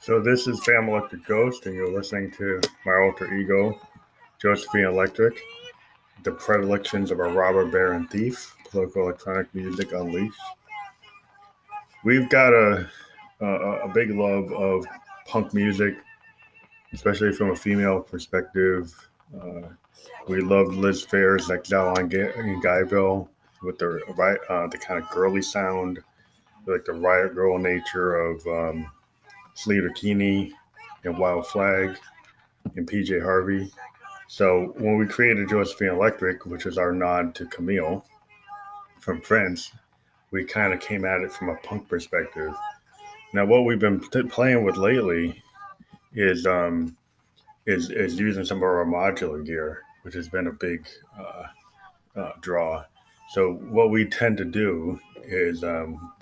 So this is Fam Electric Ghost, and you're listening to my alter ego, Josephine Electric, the Predlections of a Robber, Baron, Thief, political electronic music unleashed. We've got a big love of punk music, especially from a female perspective. We loved Liz Phair's Exile in Guyville with the kind of girly sound, like the riot girl nature of Sleater Kinney and Wild Flag and PJ Harvey. So when we created Josephine Electric, which is our nod to Camille from Friends, we kind of came at it from a punk perspective. Now, what we've been playing with lately is using some of our modular gear, which has been a big draw. So what we tend to do is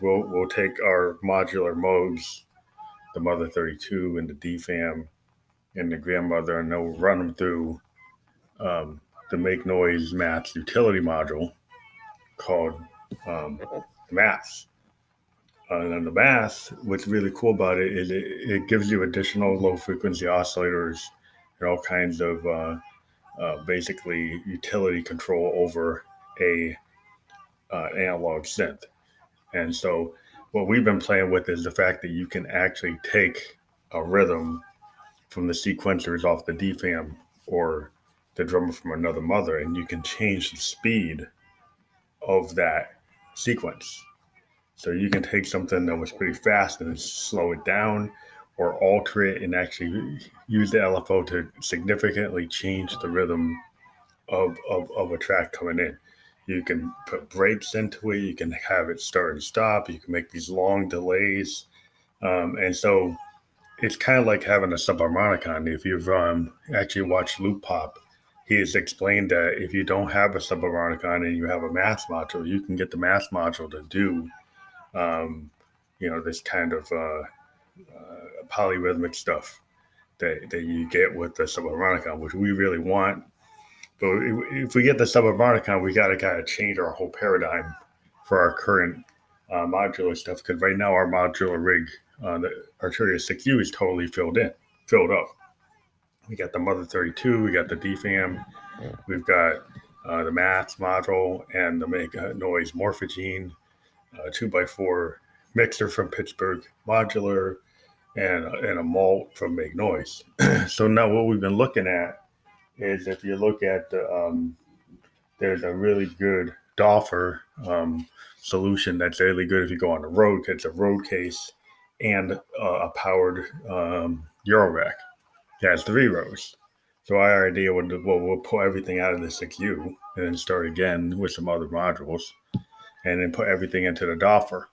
we'll take our modular modes, the Mother 32 and the DFAM and the Grandmother, and we'll run them through the Make Noise Maths utility module called Maths. And then the Maths, what's really cool about it is it gives you additional low frequency oscillators and all kinds of basically utility control over a analog synth. And so what we've been playing with is the fact that you can actually take a rhythm from the sequencers off the DFAM or the drummer from another mother, and you can change the speed of that sequence. So you can take something that was pretty fast and slow it down, or alter it and actually use the LFO to significantly change the rhythm of a track coming in. You can put breaks into it. You can have it start and stop. You can make these long delays. And so it's kind of like having a subharmonicon. If you've actually watched Loop Pop, he has explained that if you don't have a subharmonicon and you have a Maths module, you can get the Maths module to do, this kind of polyrhythmic stuff that you get with the subharmonicon, which we really want. But if we get the subharmonicon, we got to kind of change our whole paradigm for our current modular stuff. Because right now our modular rig, the Arturia 6U, is totally filled up. We got the Mother 32, we got the DFAM, we've got the Maths module and the Make Noise Morphogene, 2x4 mixer from Pittsburgh Modular, and a malt from Make Noise. So now what we've been looking at is, if you look at there's a really good Doffer solution that's really good if you go on the road. It's a road case and a powered Eurorack. It has 3 rows. So our idea would, we'll pull everything out of the 6U and then start again with some other modules and then put everything into the Doffer.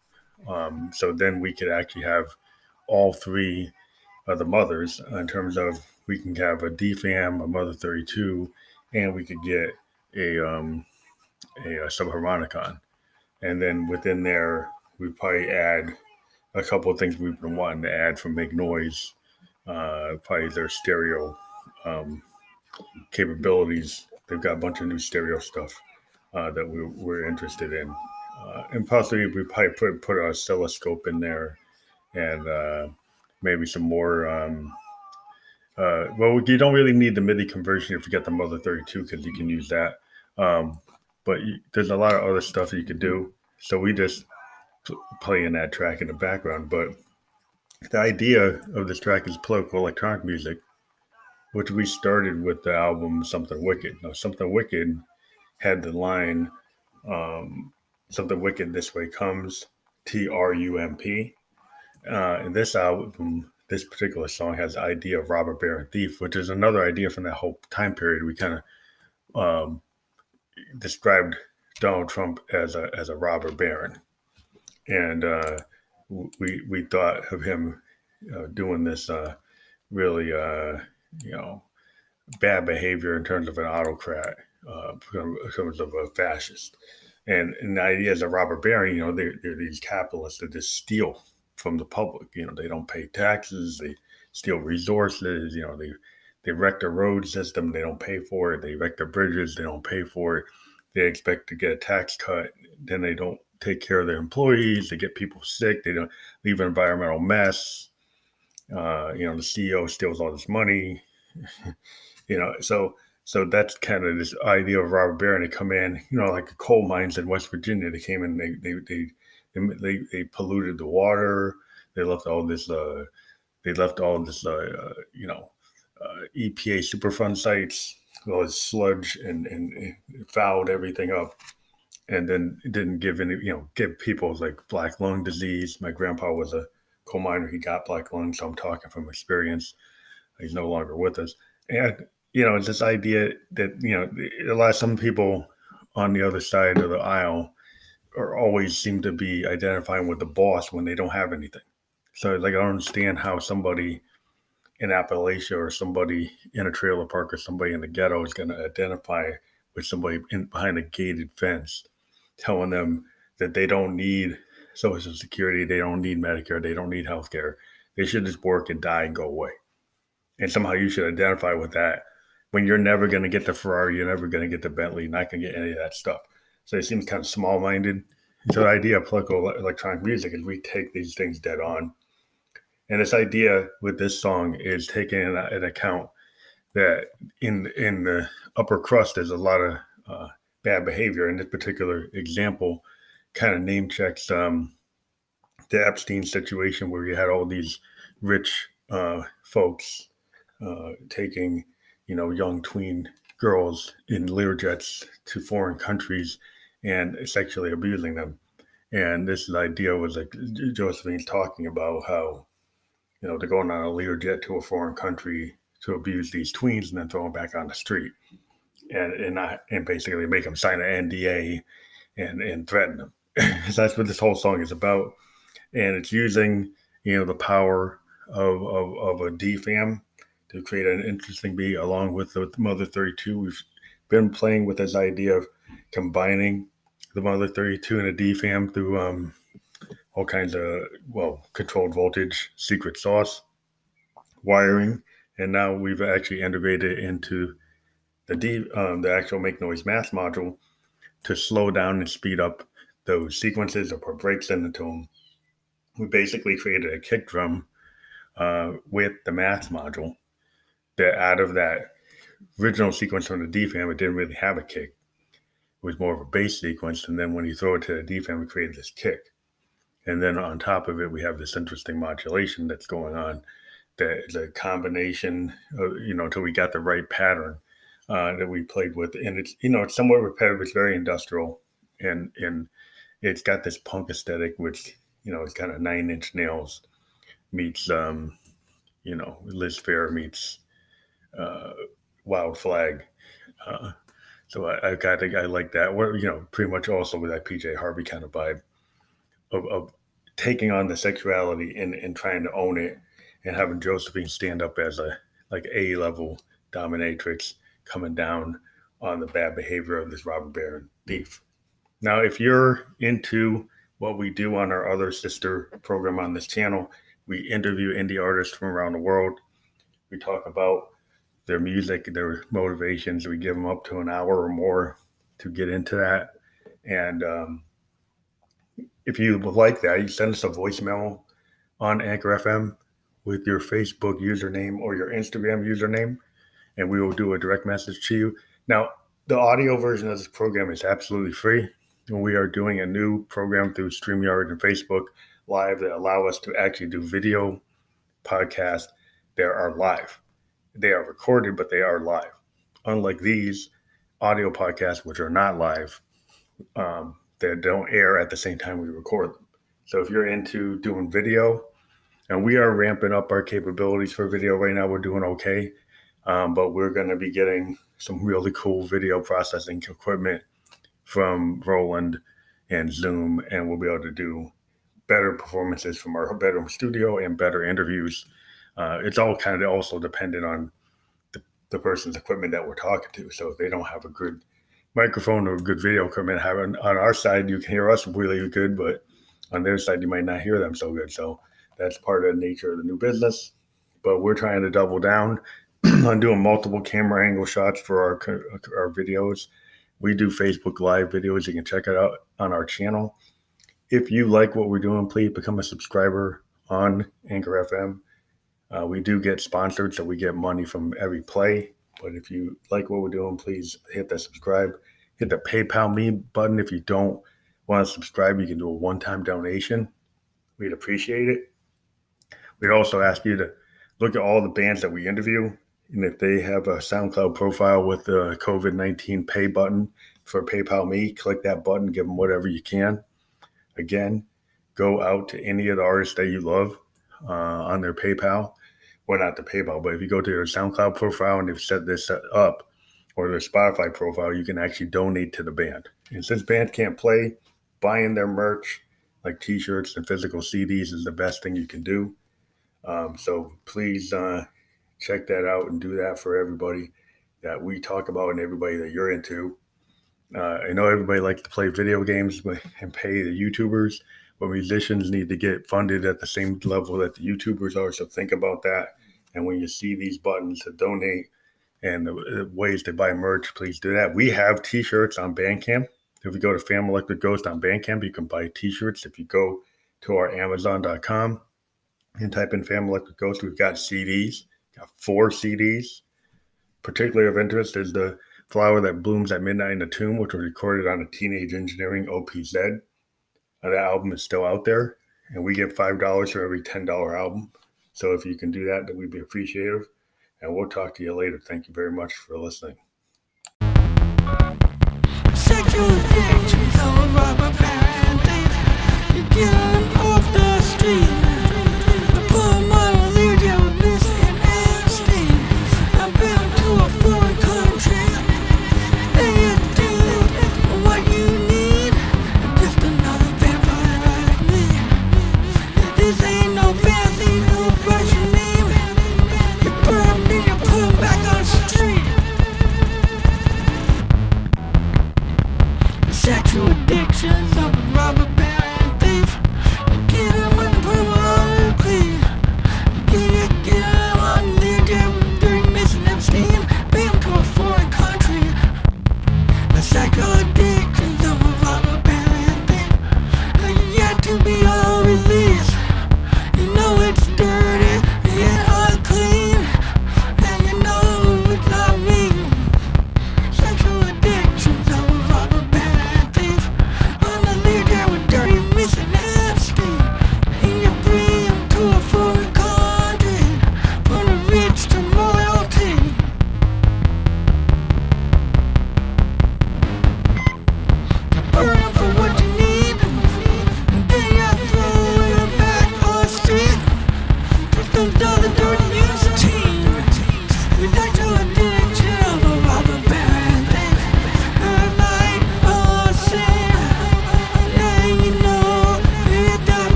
So then we could actually have all 3 of the mothers in terms of, we can have a DFAM, a Mother 32, and we could get a subharmonicon. And then within there, we probably add a couple of things we've been wanting to add from Make Noise, probably their stereo capabilities. They've got a bunch of new stereo stuff that we're interested in. And possibly we probably put a oscilloscope in there and maybe some more... well, you don't really need the MIDI conversion if you get the Mother 32, because you can use that. But there's a lot of other stuff you could do. So we just play in that track in the background. But the idea of this track is political electronic music, which we started with the album Something Wicked. Now, Something Wicked had the line, Something Wicked This Way Comes, TRUMP. And this album, this particular song, has the idea of robber, baron, thief, which is another idea from that whole time period. We kind of described Donald Trump as a robber baron, and we thought of him doing this really bad behavior in terms of an autocrat, in terms of a fascist, and the idea as a robber baron, they're these capitalists that just steal from the public. They don't pay taxes, they steal resources, They wreck the road system, they don't pay for it. They wreck the bridges, they don't pay for it. They expect to get a tax cut, then they don't take care of their employees. They get people sick. They don't leave an environmental mess. The CEO steals all this money. So that's kind of this idea of robber baron. They come in, like the coal mines in West Virginia. They came in, they polluted the water. They left all this. EPA Superfund sites, all this sludge, and fouled everything up. And then it didn't give people like black lung disease. My grandpa was a coal miner. He got black lung, so I'm talking from experience. He's no longer with us. And, it's this idea that some people on the other side of the aisle always seem to be identifying with the boss when they don't have anything. So I don't understand how somebody in Appalachia or somebody in a trailer park or somebody in the ghetto is going to identify with somebody behind a gated fence, telling them that they don't need Social Security, they don't need Medicare, they don't need health care. They should just work and die and go away. And somehow you should identify with that when you're never going to get the Ferrari, you're never going to get the Bentley, you're not going to get any of that stuff. So it seems kind of small-minded. So the idea of political electronic music is we take these things dead on. And this idea with this song is taking into account that in the upper crust, there's a lot of bad behavior. In this particular example, kind of name checks the Epstein situation, where you had all these rich folks taking, young tween girls in Learjets to foreign countries and sexually abusing them. And this idea was like Josephine's talking about how, they're going on a Learjet to a foreign country to abuse these tweens and then throw them back on the street, and basically make them sign an NDA and threaten them. So that's what this whole song is about, and it's using the power of a DFAM to create an interesting beat along with the Mother 32. We've been playing with this idea of combining the Mother 32 and a DFAM through all kinds of, controlled voltage, secret sauce, wiring. And now we've actually integrated it into the actual Make Noise Math module to slow down and speed up those sequences or put breaks into them. We basically created a kick drum with the math module that out of that original sequence from the DFAM, it didn't really have a kick. It was more of a bass sequence. And then when you throw it to the DFAM, we created this kick. And then on top of it, we have this interesting modulation that's going on. That is a combination of, until we got the right pattern that we played with. And it's, it's somewhat repetitive. It's very industrial. And it's got this punk aesthetic, which, it's kind of 9 Inch Nails meets, Liz Phair meets Wild Flag. So I like that. Where, pretty much also with that PJ Harvey kind of vibe of taking on the sexuality and trying to own it, and having Josephine stand up as a A-level dominatrix coming down on the bad behavior of this robber baron thief. Now, if you're into what we do on our other sister program on this channel, we interview indie artists from around the world. We talk about their music, their motivations. We give them up to an hour or more to get into that. And if you would like that, you send us a voicemail on Anchor FM with your Facebook username or your Instagram username, and we will do a direct message to you. Now, the audio version of this program is absolutely free, and we are doing a new program through StreamYard and Facebook Live that allow us to actually do video podcasts that are live. They are recorded, but they are live. Unlike these audio podcasts, which are not live, that don't air at the same time we record them. So if you're into doing video, and we are ramping up our capabilities for video right now, we're doing okay. But we're going to be getting some really cool video processing equipment from Roland and Zoom, and we'll be able to do better performances from our bedroom studio and better interviews. It's all kind of also dependent on the person's equipment that we're talking to. So if they don't have a good microphone or good video equipment, on our side, you can hear us really good, but on their side, you might not hear them so good. So that's part of the nature of the new business. But we're trying to double down, I'm doing multiple camera angle shots for our videos. We do Facebook Live videos. You can check it out on our channel. If you like what we're doing, please become a subscriber on Anchor FM. We do get sponsored, so we get money from every play. But if you like what we're doing, please hit that subscribe. Hit the PayPal me button. If you don't want to subscribe, you can do a one-time donation. We'd appreciate it. We'd also ask you to look at all the bands that we interview. And if they have a SoundCloud profile with the COVID-19 pay button for PayPal me, click that button, give them whatever you can. Again, go out to any of the artists that you love on their PayPal. Well, not the PayPal, but if you go to their SoundCloud profile and they've set this up, or their Spotify profile, you can actually donate to the band. And since bands can't play, buying their merch, like t-shirts and physical CDs, is the best thing you can do. So please check that out and do that for everybody that we talk about and everybody that you're into. I know everybody likes to play video games and pay the YouTubers, but musicians need to get funded at the same level that the YouTubers are. So think about that. And when you see these buttons to donate and the ways to buy merch, please do that. We have t-shirts on Bandcamp. If you go to Fam Electric Ghost on Bandcamp, you can buy t-shirts. If you go to our Amazon.com and type in Fam Electric Ghost, we've got CDs. Got 4 CDs. Particularly of interest is the Flower That Blooms at Midnight in the Tomb, which was recorded on a Teenage Engineering OPZ. That album is still out there, and we get $5 for every $10 album. So if you can do that, then we'd be appreciative. And we'll talk to you later. Thank you very much for listening. Sexual addictions of a rubber band thief. You get them off the street. I put them on a lead, yeah, with this and Epstein. I've been to a foreign country. Then you do what you need. Just another vampire like me. This ain't no fancy, no Russian name. You burn me, you put them back on the street. Sexual addictions of a rubber band thief. You get him when the purple on the clean. You get him on the lead during missing Epstein. Bring him to a foreign country. The sexual addictions of a rubber band thief. They're yet to be all released. You know it's dirty and unclean. And you know it's not me. Sexual addictions of a rubber band thief. On the lead, yeah, with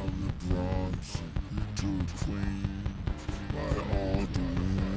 of the Bronx to the Queen by all the